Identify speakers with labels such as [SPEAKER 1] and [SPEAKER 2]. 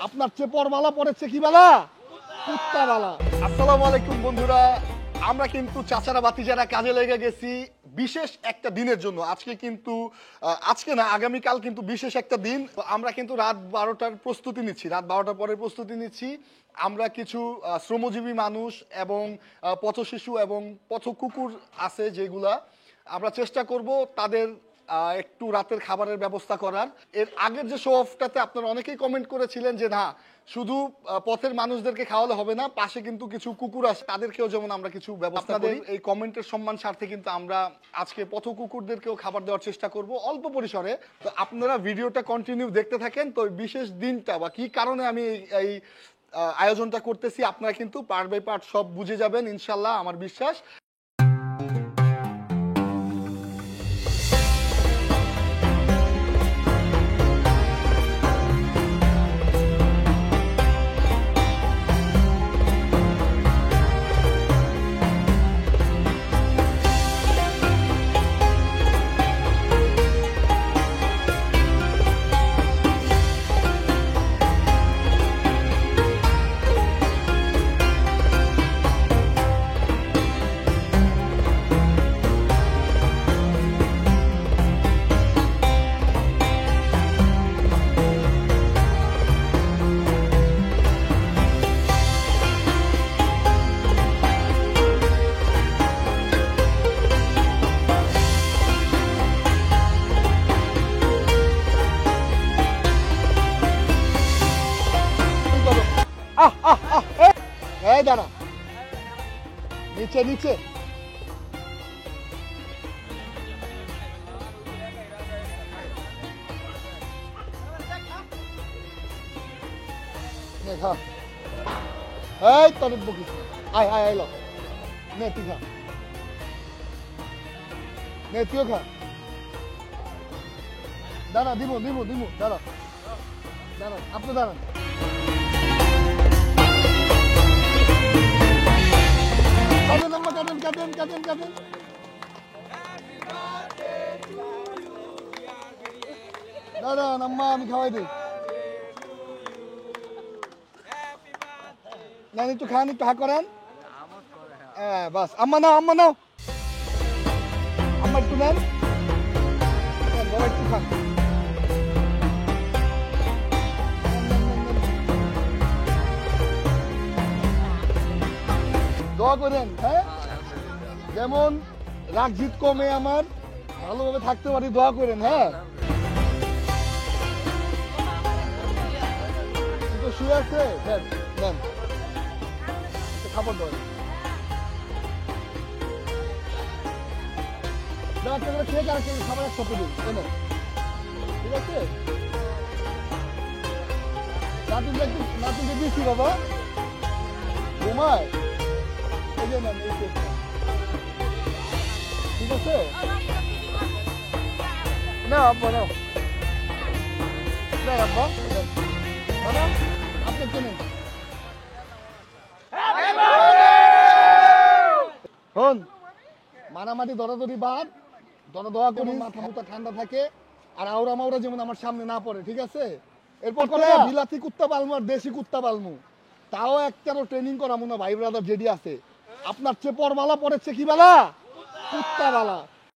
[SPEAKER 1] আপনার চেয়ে পরমালা পড়েছে কি বালা? কুত্তাবালা। আসসালামু আলাইকুম বন্ধুরা, আমরা কিন্তু চাচারা বাতিজারা কাজে লেগে গেছি বিশেষ একটা দিনের জন্য। আজকে কিন্তু আজকে না, আগামীকাল কিন্তু বিশেষ একটা দিন। আমরা কিন্তু রাত 12টার প্রস্তুতি নিচ্ছি, রাত 12টার পরে প্রস্তুতি নিচ্ছি। আমরা কিছু শ্রমজীবী মানুষ এবং পথ শিশু এবং পথ কুকুর আছে যেগুলা, আমরা চেষ্টা করব তাদের একটু রাতের খাবারের ব্যবস্থা করার। এর আগের যে শো অফটাতে আপনারা অনেকেই কমেন্ট করেছিলেন যে না, শুধু পথের মানুষদেরকে খাওয়ালে হবে না, পাশে কিন্তু কিছু কুকুর আছে, তাদেরকেও যেমন আমরা কিছু ব্যবস্থা করি। এই কমেন্টের সম্মান স্বার্থে কিন্তু আমরা আজকে পথ কুকুরদেরকেও খাবার দেওয়ার চেষ্টা করব অল্প পরিসরে। তো আপনারা ভিডিওটা কন্টিনিউ দেখতে থাকেন। তো বিশেষ দিনটা বা কি কারণে আমি এই আয়োজনটা করতেছি আপনারা কিন্তু পার্ট বাই পার্ট সব বুঝে যাবেন ইনশাল্লাহ, আমার বিশ্বাস। এই দাঁড়া, নিচে নিচে খা। এই তোর বকিস না, আয় আয় আইল নে, তুই খা, নে তুইও খা। দাঁড়া, দিব দিব দিব, দাঁড়া দাঁড়ান, আপনি দাঁড়ান। কাটেন আম্মা, কাটেন কাটেন কাটেন কাটেন। দাঁড়ান আম্মা, আমি খাওয়াই দিই। না একটু খান, একটু হা করেন। হ্যাঁ বাস, আম্মা নাও, আম্মা নাও, আম্মা একটু নেন, বাবা একটু খান। দোয়া করেন, হ্যাঁ, যেমন রাগ জিত কমে, আমার ভালোভাবে থাকতে পারি, দোয়া করেন। হ্যাঁ, কিন্তু শুয়ে আছে, নেন নেন খাবার দেওয়া খেয়ে খাবার একসাথে দিন, ঠিক আছে? নাতিকে একটু, নাতিকে দিচ্ছি বাবা, ঘুমায়, এই যে নেন, ঠিক আছে? না আব্বা নাও, নেন আব্বা, দাদা আপনি একটু নেন। হন মারামারি দরাদরি বাদ, দোয়া করি মাথা মুথা ঠান্ডা থাকে, আর আওরা মাওরা যেমন আমার সামনে না পড়ে, ঠিক আছে? এরপর করে বিলাতি কুত্তা পালমু আর দেশি কুত্তা পালমু, তাও একটারও ট্রেনিং করামু না ভাই ব্রাদার যেটি আছে। আপনার চেয়ে পরমালা পড়েছে কি বালা? কুত্তা বালা।